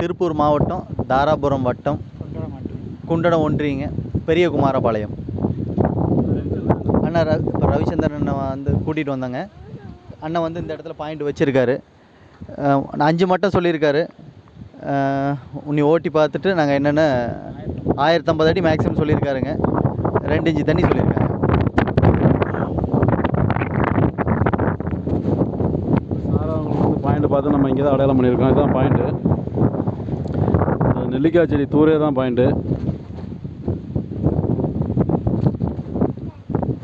திருப்பூர் மாவட்டம், தாராபுரம் வட்டம், குண்டடம் ஒன்றியங்க, பெரிய குமாரபாளையம். அண்ணா இப்போ ரவிச்சந்திரன் அண்ணன் வந்து கூட்டிகிட்டு வந்தாங்க. அண்ணன் வந்து இந்த இடத்துல பாயிண்ட் வச்சுருக்காரு. 5 மட்டும் சொல்லியிருக்காரு. உன்னை ஓட்டி பார்த்துட்டு நாங்கள் என்னென்ன 1050 அடி மேக்ஸிமம் சொல்லியிருக்காருங்க. 2 இன்ச்சு தண்ணி சொல்லியிருக்காங்க. பாயிண்ட் பார்த்து நம்ம இங்கே தான் அடையாளம் பண்ணியிருக்கோம். இதுதான் பாயிண்ட்டு. நெல்லிக்காய் செடி தூரே தான் பாயிண்ட்டு.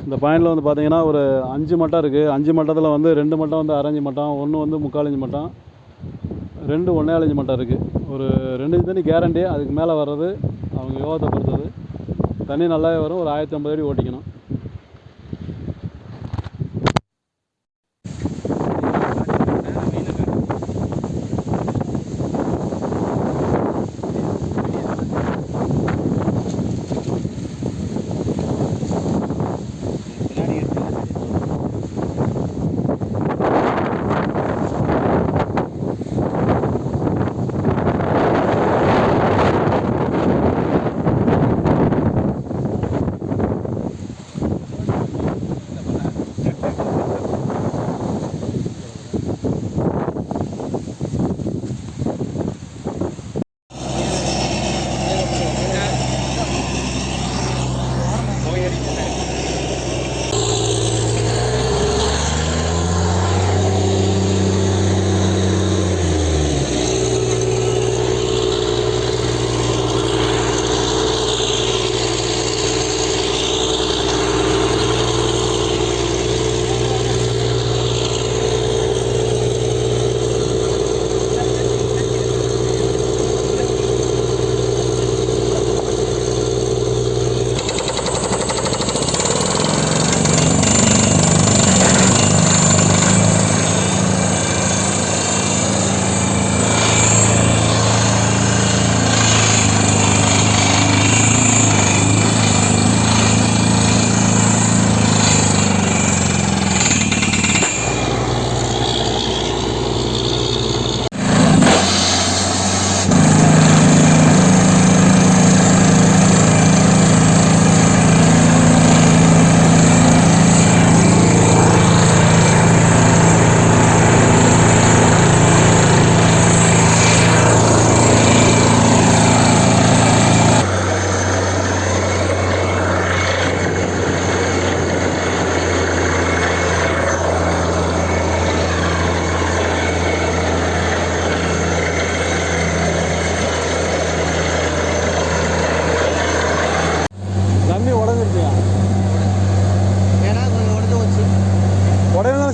இந்த பாயிண்டில் வந்து பார்த்தீங்கன்னா ஒரு 5 மட்டம் இருக்குது. 5 மட்டத்தில் வந்து 2 மட்டம் வந்து அரைஞ்சி மட்டம், 1 வந்து 3/4 இன்ச்சு மட்டம், 2 1/4 இன்ச்சு மட்டம் இருக்குது. ஒரு 2 இன்ச்சு தண்ணி கேரண்டி. அதுக்கு மேலே வர்றது அவங்க யோகத்தை பொறுத்தது. தண்ணி நல்லாவே வரும். ஒரு 1050 அடி ஓட்டிக்கணும்.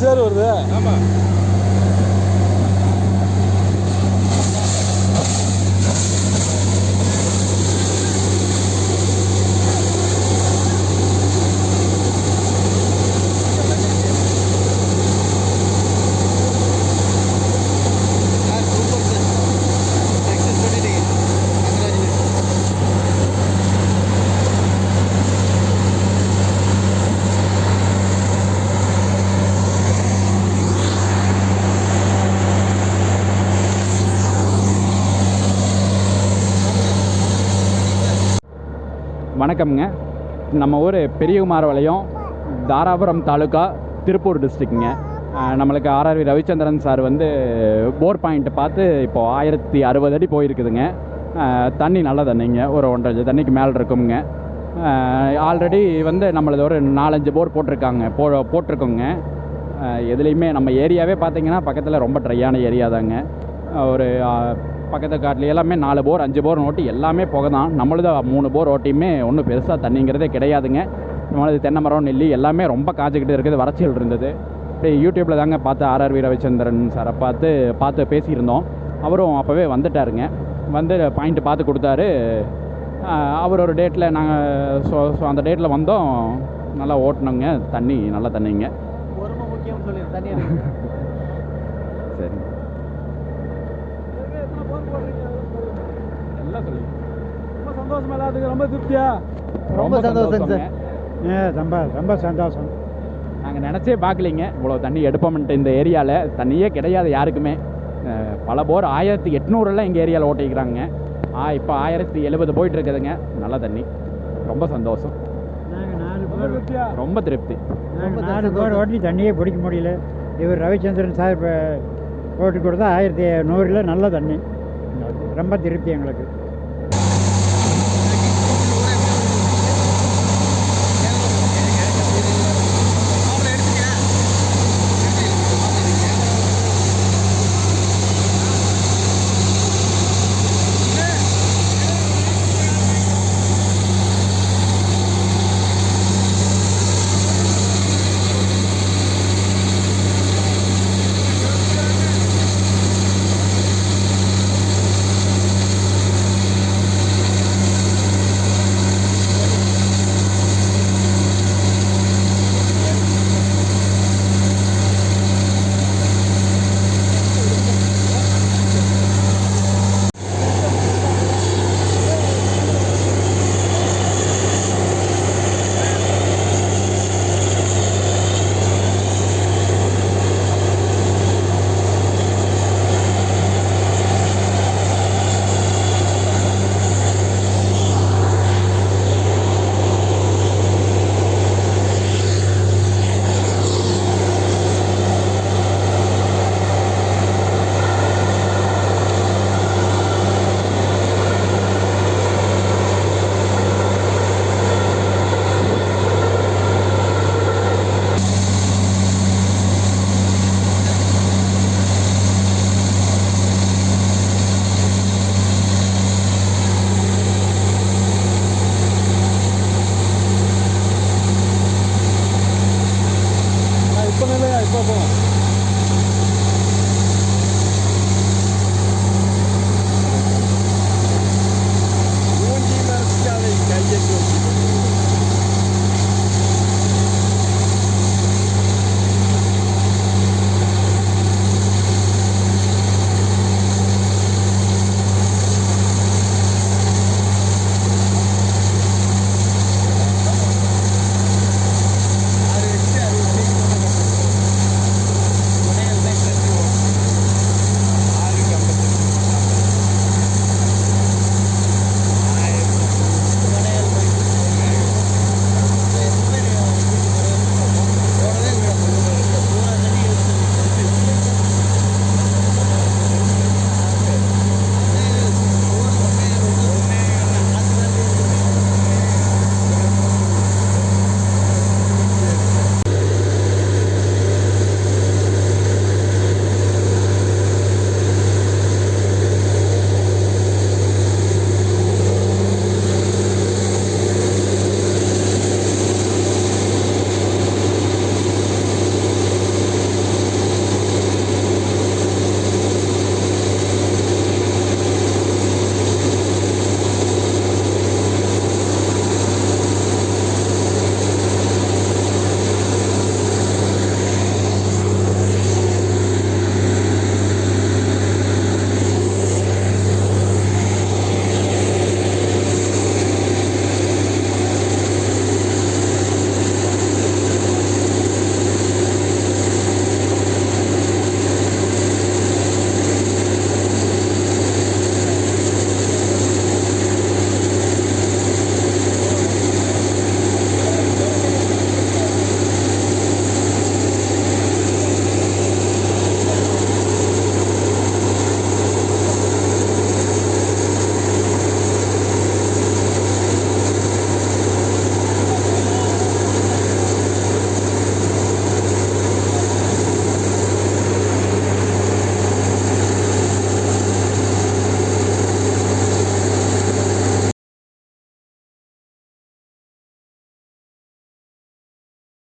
சேர் வருது. ஆமாம். வணக்கம்ங்க. நம்ம ஊர் பெரிய குமாரபாளையம், தாராபுரம் தாலுக்கா, திருப்பூர் டிஸ்ட்ரிக்ட்ங்க. நம்மளுக்கு ஆர்ஆர்வி ரவிச்சந்திரன் சார் வந்து போர் பாயிண்ட் பார்த்து இப்போது 1060 அடி போயிருக்குதுங்க. தண்ணி நல்ல தண்ணிங்க, ஒரு 1.5 தண்ணிக்கு மேலே இருக்குங்க. ஆல்ரெடி வந்து நம்மளது ஒரு 4-5 போர் போட்டிருக்கோங்க. எதுலேயுமே நம்ம ஏரியாவே பார்த்திங்கன்னா பக்கத்தில் ரொம்ப ட்ரையான ஏரியா தாங்க. ஒரு பக்கத்து காட்டில் எல்லாமே 4 போர் 5 போர் ஓட்டி எல்லாமே புகை தான். நம்மளது 3 போர் ஓட்டியுமே ஒன்றும் பெருசாக தண்ணிங்கிறதே கிடையாதுங்க. நம்மளது தென்னை மரம், நெல்லி எல்லாமே ரொம்ப காய்ச்சிக்கிட்டு இருக்குது. வறட்சியில் இருந்தது. இப்படி யூடியூப்பில் தாங்க பார்த்து ஆர்ஆர்வி ரவிச்சந்திரன் சாரை பார்த்து பேசியிருந்தோம். அவரும் அப்போவே வந்துட்டாருங்க. வந்து பாயிண்ட்டு பார்த்து கொடுத்தாரு. அவர் ஒரு டேட்டில் நாங்கள் ஸோ அந்த டேட்டில் வந்தோம். நல்லா ஓட்டினோங்க. தண்ணி நல்ல தண்ணிங்க. ரொம்ப முக்கியம் சொல்லி தண்ணி சரி, எல்லாம் சொல்லி ரொம்ப சந்தோஷமா இல்லாததுக்கு ரொம்ப திருப்தியா, ரொம்ப சந்தோஷம் சார். ரொம்ப ரொம்ப சந்தோஷம். நாங்கள் நினச்சே பார்க்கலிங்க இவ்வளோ தண்ணி எடுப்போம்ன்ட்டு. இந்த ஏரியாவில் தண்ணியே கிடையாது யாருக்குமே. பல போர் 1800 எங்கள் ஏரியாவில் ஓட்டிக்கிறாங்க. இப்போ 1070 போயிட்டு இருக்குதுங்க. நல்ல தண்ணி, ரொம்ப சந்தோஷம், ரொம்ப திருப்தி. 4 போர் ஓட்டி தண்ணியே பிடிக்க முடியல. இவர் ரவிச்சந்திரன் சார் போட்டு கொடுத்தா 1100 நல்ல தண்ணி, ரொம்ப திருப்தி எங்களுக்கு.